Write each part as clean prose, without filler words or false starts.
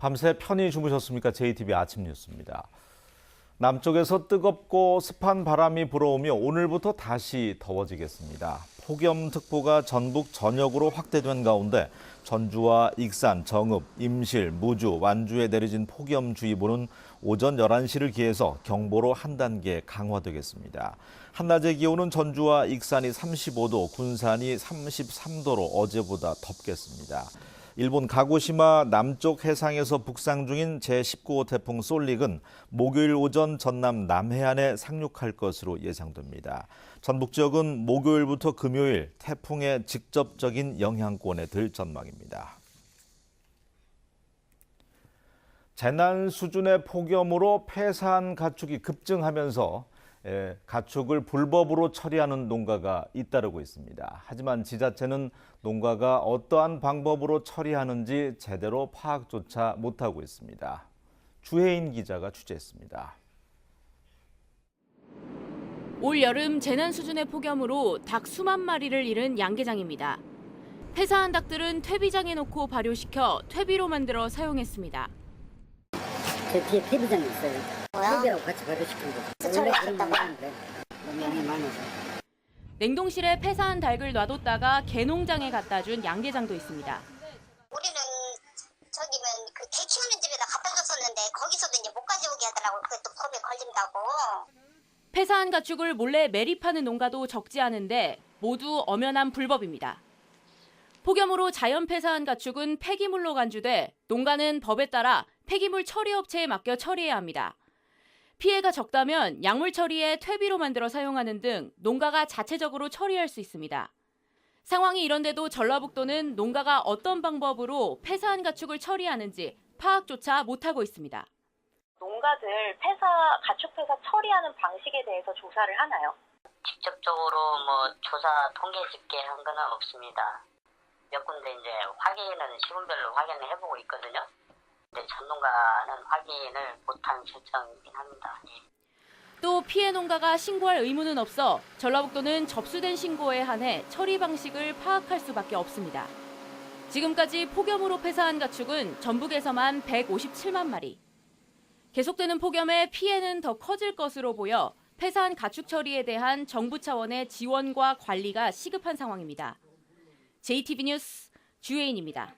밤새 편히 주무셨습니까? JTBC 아침 뉴스입니다. 남쪽에서 뜨겁고 습한 바람이 불어오며 오늘부터 다시 더워지겠습니다. 폭염특보가 전북 전역으로 확대된 가운데 전주와 익산, 정읍, 임실, 무주, 완주에 내려진 폭염주의보는 오전 11시를 기해서 경보로 한 단계 강화되겠습니다. 한낮의 기온은 전주와 익산이 35도, 군산이 33도로 어제보다 덥겠습니다. 일본 가고시마 남쪽 해상에서 북상 중인 제19호 태풍 솔릭은 목요일 오전 전남 남해안에 상륙할 것으로 예상됩니다. 전북 지역은 목요일부터 금요일 태풍의 직접적인 영향권에 들 전망입니다. 재난 수준의 폭염으로 폐사한 가축이 급증하면서 가축을 불법으로 처리하는 농가가 잇따르고 있습니다. 하지만 지자체는 농가가 어떠한 방법으로 처리하는지 제대로 파악조차 못하고 있습니다. 주혜인 기자가 취재했습니다. 올 여름 재난 수준의 폭염으로 닭 수만 마리를 잃은 양계장입니다. 폐사한 닭들은 퇴비장에 놓고 발효시켜 퇴비로 만들어 사용했습니다. 제 뒤에 퇴비장이 있어요. 뭐야? 퇴비하고 같이 발효시킨 거. 원래 그런 거 하는데 너무 양이 많아서. 냉동실에 폐사한 닭을 놔뒀다가 개농장에 갖다 준 양계장도 있습니다. 우리는 저기면 그 개 키우는 집에다 갖다 줬었는데 거기서도 이제 못 가져오게 하더라고. 그게 또 법에 걸린다고. 폐사한 가축을 몰래 매립하는 농가도 적지 않은데 모두 엄연한 불법입니다. 폭염으로 자연 폐사한 가축은 폐기물로 간주돼 농가는 법에 따라 폐기물 처리업체에 맡겨 처리해야 합니다. 피해가 적다면 약물 처리에 퇴비로 만들어 사용하는 등 농가가 자체적으로 처리할 수 있습니다. 상황이 이런데도 전라북도는 농가가 어떤 방법으로 폐사한 가축을 처리하는지 파악조차 못하고 있습니다. 농가들 가축 폐사 처리하는 방식에 대해서 조사를 하나요? 직접적으로 조사 통계 집계한 건 없습니다. 몇 군데 이제 확인은 시군별로 확인을 해보고 있거든요. 근데 전농가는 확인을 못한 실정이긴 합니다. 또 피해 농가가 신고할 의무는 없어 전라북도는 접수된 신고에 한해 처리 방식을 파악할 수밖에 없습니다. 지금까지 폭염으로 폐사한 가축은 전북에서만 157만 마리. 계속되는 폭염에 피해는 더 커질 것으로 보여 폐사한 가축 처리에 대한 정부 차원의 지원과 관리가 시급한 상황입니다. JTBC 뉴스 주혜인입니다.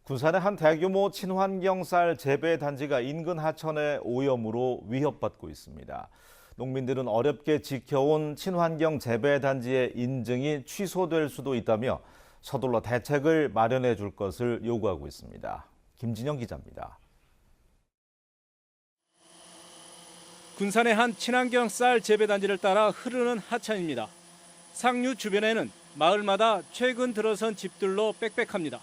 군산의 한 대규모 친환경 쌀 재배 단지가 인근 하천의 오염으로 위협받고 있습니다. 농민들은 어렵게 지켜온 친환경 재배 단지의 인증이 취소될 수도 있다며 서둘러 대책을 마련해 줄 것을 요구하고 있습니다. 김진영 기자입니다. 군산의 한 친환경 쌀 재배 단지를 따라 흐르는 하천입니다. 상류 주변에는 마을마다 최근 들어선 집들로 빽빽합니다.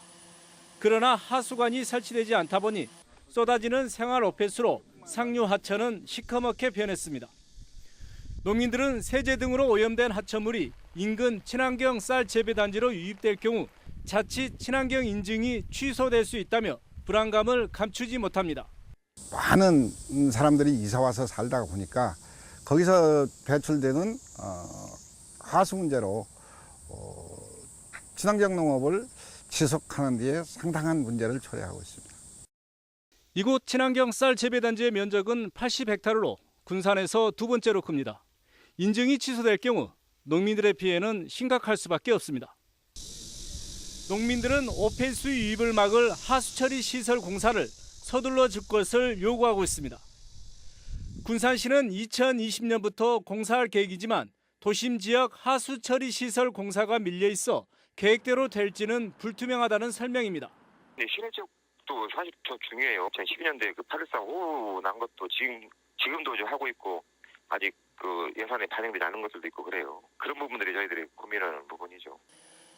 그러나 하수관이 설치되지 않다 보니 쏟아지는 생활 오폐수로 상류 하천은 시커멓게 변했습니다. 농민들은 세제 등으로 오염된 하천물이 인근 친환경 쌀 재배 단지로 유입될 경우 자칫 친환경 인증이 취소될 수 있다며 불안감을 감추지 못합니다. 많은 사람들이 이사 와서 살다가 보니까 거기서 배출되는 하수 문제로 친환경 농업을 지속하는 데에 상당한 문제를 초래하고 있습니다. 이곳 친환경 쌀 재배 단지의 면적은 80헥타르로 군산에서 두 번째로 큽니다. 인증이 취소될 경우 농민들의 피해는 심각할 수밖에 없습니다. 농민들은 오폐수 유입을 막을 하수처리 시설 공사를 서둘러 줄 것을 요구하고 있습니다. 군산시는 2020년부터 공사할 계획이지만 도심 지역 하수처리 시설 공사가 밀려 있어 계획대로 될지는 불투명하다는 설명입니다. 네, 시내 지역도 사실 더 중요해요. 2012년도에 그 8.13 호우 난 것도 지금도 하고 있고 아직 그 예산에 반영되지 않은 것들도 있고 그래요. 그런 부분들이 저희들이 고민하는 부분이죠.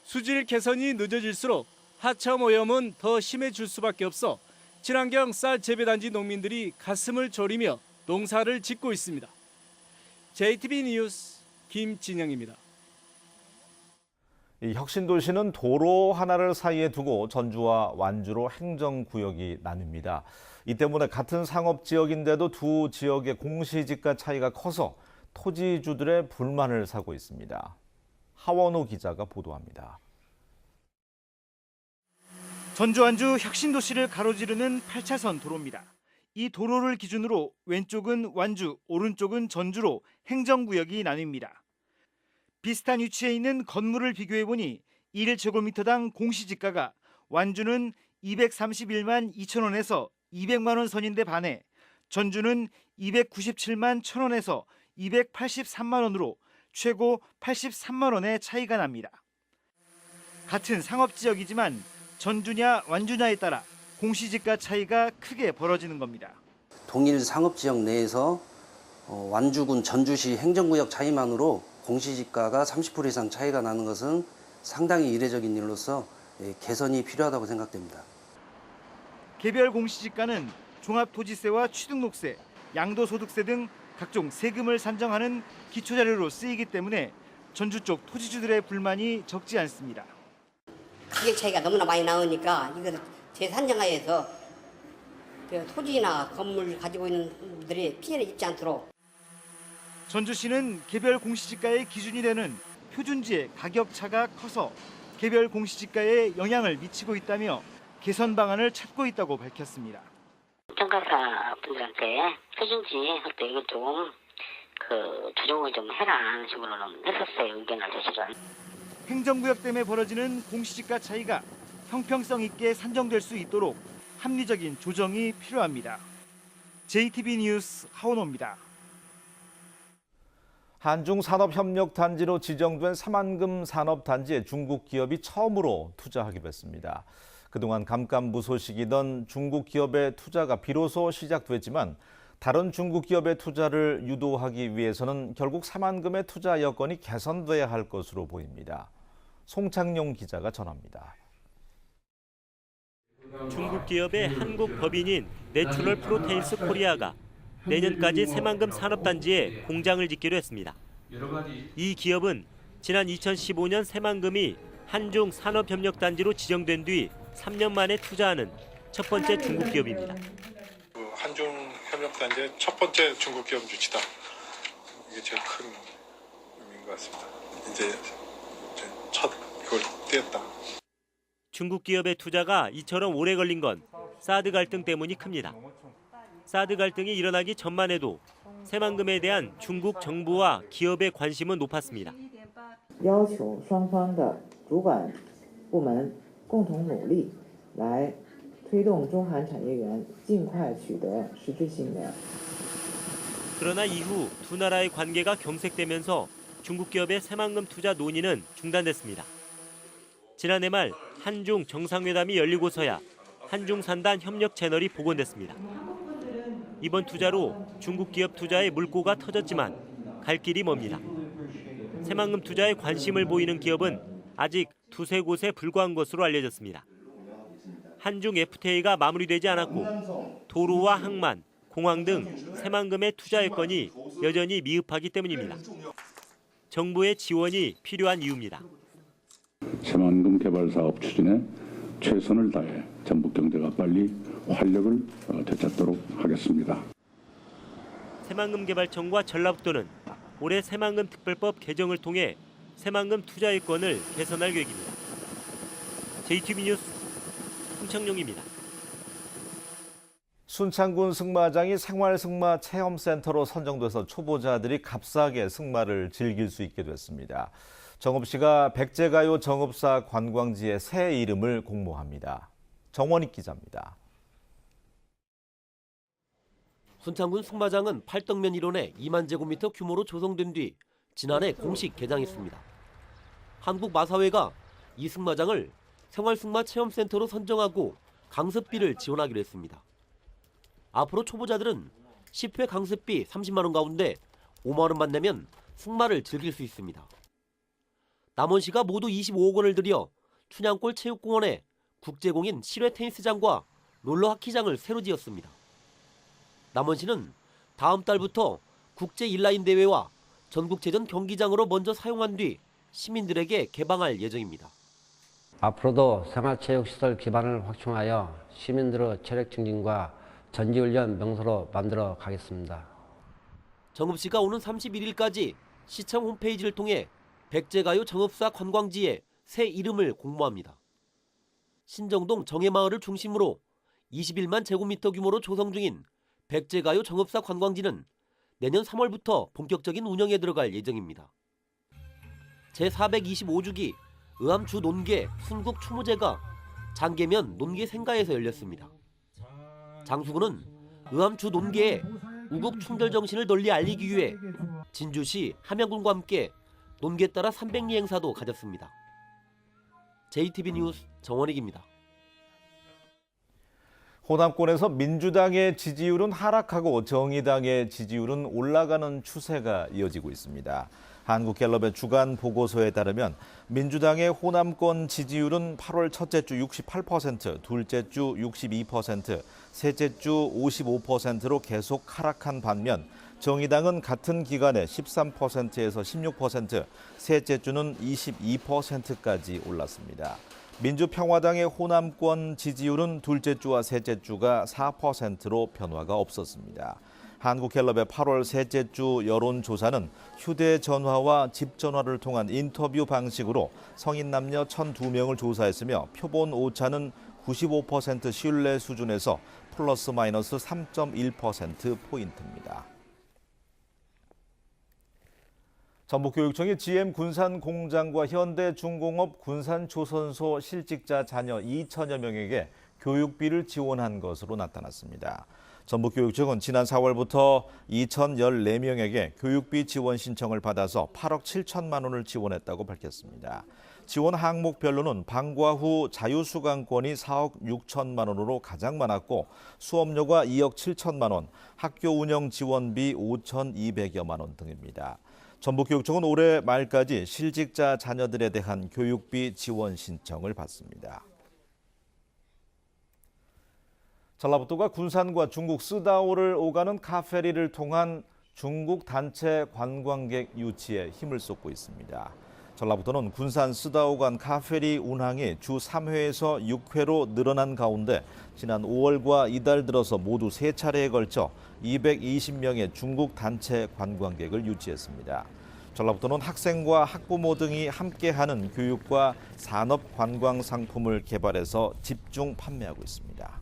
수질 개선이 늦어질수록 하천 오염은 더 심해질 수밖에 없어 친환경 쌀 재배단지 농민들이 가슴을 졸이며 농사를 짓고 있습니다. JTBC 뉴스 김진영입니다. 이 혁신도시는 도로 하나를 사이에 두고 전주와 완주로 행정구역이 나뉩니다. 이 때문에 같은 상업지역인데도 두 지역의 공시지가 차이가 커서 토지주들의 불만을 사고 있습니다. 하원호 기자가 보도합니다. 전주 완주 혁신도시를 가로지르는 8차선 도로입니다. 이 도로를 기준으로 왼쪽은 완주, 오른쪽은 전주로 행정구역이 나뉩니다. 비슷한 위치에 있는 건물을 비교해보니 1제곱미터당 공시지가가 완주는 231만 2천 원에서 200만 원 선인데 반해 전주는 297만 1천 원에서 283만 원으로 최고 83만 원의 차이가 납니다. 같은 상업지역이지만 전주냐 완주냐에 따라 공시지가 차이가 크게 벌어지는 겁니다. 동일 상업지역 내에서 완주군 전주시 행정구역 차이만으로 공시지가가 30% 이상 차이가 나는 것은 상당히 이례적인 일로서 개선이 필요하다고 생각됩니다. 개별 공시지가는 종합토지세와 취득록세, 양도소득세 등 각종 세금을 산정하는 기초자료로 쓰이기 때문에 전주 쪽 토지주들의 불만이 적지 않습니다. 가격 차이가 너무나 많이 나오니까 이걸 재산정하에서 토지나 건물 가지고 있는 분들이 피해를 입지 않도록. 전주시는 개별 공시지가의 기준이 되는 표준지의 가격 차가 커서 개별 공시지가에 영향을 미치고 있다며 개선 방안을 찾고 있다고 밝혔습니다. 평가사 분들한테 표준지 할 때 이거 좀 조정을 좀 해라 식으로는 했었어요. 의견을 제시를. 행정구역 때문에 벌어지는 공시지가 차이가 형평성 있게 산정될 수 있도록 합리적인 조정이 필요합니다. JTB 뉴스 하원호입니다. 한중산업협력단지로 지정된 새만금 산업단지에 중국 기업이 처음으로 투자하기로 했습니다. 그동안 감감무소식이던 중국 기업의 투자가 비로소 시작됐지만 다른 중국 기업의 투자를 유도하기 위해서는 결국 새만금의 투자 여건이 개선돼야 할 것으로 보입니다. 송창용 기자가 전합니다. 중국 기업의 한국 법인인 내추럴 프로테인스 코리아가 내년까지 새만금 산업단지에 공장을 짓기로 했습니다. 이 기업은 지난 2015년 새만금이 한중 산업협력단지로 지정된 뒤 3년 만에 투자하는 첫 번째 중국 기업입니다. 한중 협력단지의 첫 번째 중국 기업 유치다. 이게 제일 큰 의미인 것 같습니다. 이제 첫 이걸 띄었다. 중국 기업의 투자가 이처럼 오래 걸린 건 사드 갈등 때문이 큽니다. 사드 갈등이 일어나기 전만 해도 새만금에 대한 중국 정부와 기업의 관심은 높았습니다. 要求双方的主管部门共同努力来推动中韩产业园尽快取得实质性的. 그러나 이후 두 나라의 관계가 경색되면서 중국 기업의 새만금 투자 논의는 중단됐습니다. 지난해 말 한중 정상회담이 열리고서야 한중산단 협력 채널이 복원됐습니다. 이번 투자로 중국 기업 투자에 물꼬가 터졌지만 갈 길이 멉니다. 새만금 투자에 관심을 보이는 기업은 아직 두세 곳에 불과한 것으로 알려졌습니다. 한중 FTA가 마무리되지 않았고 도로와 항만, 공항 등 새만금의 투자 여건이 여전히 미흡하기 때문입니다. 정부의 지원이 필요한 이유입니다. 새만금 개발 사업 추진에 최선을 다해 전북 경제가 빨리 활력을 되찾도록 하겠습니다. 새만금개발청과 전라북도는 올해 새만금 특별법 개정을 통해 새만금 투자 여건을 개선할 계획입니다. JTB 뉴스 송창용입니다. 순창군 승마장이 생활승마 체험센터로 선정돼서 초보자들이 값싸게 승마를 즐길 수 있게 됐습니다. 정읍시가 백제가요 정읍사 관광지의 새 이름을 공모합니다. 정원익 기자입니다. 순창군 승마장은 팔덕면 일원에 2만 제곱미터 규모로 조성된 뒤 지난해 공식 개장했습니다. 한국마사회가 이 승마장을 생활승마 체험센터로 선정하고 강습비를 지원하기로 했습니다. 앞으로 초보자들은 10회 강습비 30만 원 가운데 5만 원만 내면 승마를 즐길 수 있습니다. 남원시가 모두 25억 원을 들여 춘향골 체육공원에 국제공인 실외 테니스장과 롤러하키장을 새로 지었습니다. 남원시는 다음 달부터 국제 인라인 대회와 전국체전 경기장으로 먼저 사용한 뒤 시민들에게 개방할 예정입니다. 앞으로도 생활체육시설 기반을 확충하여 시민들의 체력 증진과 전지훈련 명소로 만들어 가겠습니다. 정읍시가 오는 31일까지 시청 홈페이지를 통해 백제가요 정읍사 관광지에 새 이름을 공모합니다. 신정동 정해마을을 중심으로 21만 제곱미터 규모로 조성 중인 백제가요 정읍사 관광지는 내년 3월부터 본격적인 운영에 들어갈 예정입니다. 제425주기 의암주 논계 순국 추모제가 장계면 논계 생가에서 열렸습니다. 장수군은 의암주 논계의 우국 충돌 정신을 널리 알리기 위해 진주시 함양군과 함께 논계 따라 300리 행사도 가졌습니다. JTB 뉴스 정원익입니다. 호남권에서 민주당의 지지율은 하락하고 정의당의 지지율은 올라가는 추세가 이어지고 있습니다. 한국갤럽의 주간 보고서에 따르면 민주당의 호남권 지지율은 8월 첫째 주 68%, 둘째 주 62%, 셋째 주 55%로 계속 하락한 반면 정의당은 같은 기간에 13%에서 16%, 셋째 주는 22%까지 올랐습니다. 민주평화당의 호남권 지지율은 둘째 주와 셋째 주가 4%로 변화가 없었습니다. 한국갤럽의 8월 셋째 주 여론조사는 휴대전화와 집전화를 통한 인터뷰 방식으로 성인 남녀 1,002명을 조사했으며 표본 오차는 95% 신뢰 수준에서 플러스 마이너스 3.1%포인트입니다. 전북교육청이 GM 군산공장과 현대중공업 군산조선소 실직자 자녀 2천여 명에게 교육비를 지원한 것으로 나타났습니다. 전북교육청은 지난 4월부터 2,014명에게 교육비 지원 신청을 받아서 8억 7천만 원을 지원했다고 밝혔습니다. 지원 항목별로는 방과 후 자유수강권이 4억 6천만 원으로 가장 많았고 수업료가 2억 7천만 원, 학교 운영 지원비 5,200여만 원 등입니다. 전북교육청은 올해 말까지 실직자 자녀들에 대한 교육비 지원 신청을 받습니다. 전라북도가 군산과 중국 쓰다오를 오가는 카페리를 통한 중국 단체 관광객 유치에 힘을 쏟고 있습니다. 전라북도는 군산 쓰다오 간 카페리 운항이 주 3회에서 6회로 늘어난 가운데 지난 5월과 이달 들어서 모두 3차례에 걸쳐 220명의 중국 단체 관광객을 유치했습니다. 전라북도는 학생과 학부모 등이 함께하는 교육과 산업 관광 상품을 개발해서 집중 판매하고 있습니다.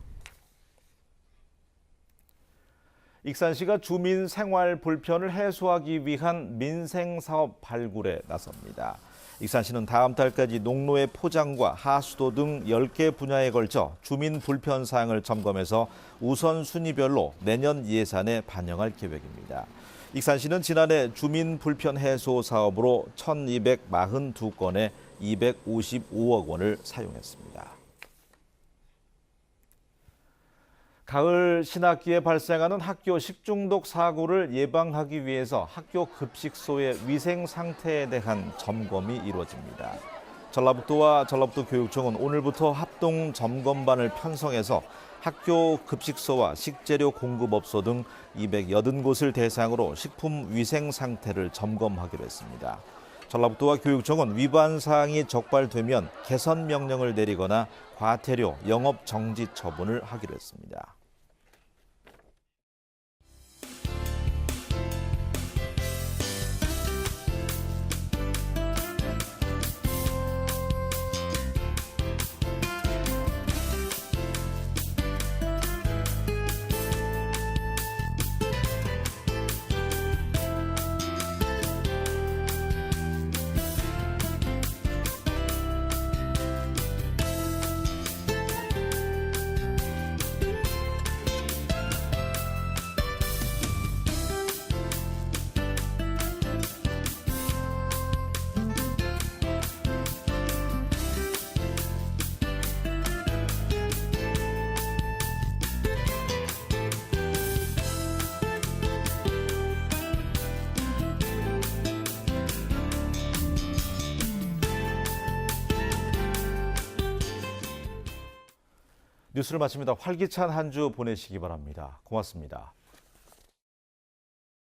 익산시가 주민 생활 불편을 해소하기 위한 민생사업 발굴에 나섭니다. 익산시는 다음 달까지 농로의 포장과 하수도 등 10개 분야에 걸쳐 주민 불편 사항을 점검해서 우선순위별로 내년 예산에 반영할 계획입니다. 익산시는 지난해 주민 불편 해소 사업으로 1,242건에 255억 원을 사용했습니다. 가을 신학기에 발생하는 학교 식중독 사고를 예방하기 위해서 학교 급식소의 위생 상태에 대한 점검이 이루어집니다. 전라북도와 전라북도 교육청은 오늘부터 합동 점검반을 편성해서 학교 급식소와 식재료 공급업소 등 280곳을 대상으로 식품 위생 상태를 점검하기로 했습니다. 전라북도와 교육청은 위반 사항이 적발되면 개선 명령을 내리거나 과태료, 영업 정지 처분을 하기로 했습니다. 뉴스를 마칩니다. 활기찬 한 주 보내시기 바랍니다. 고맙습니다.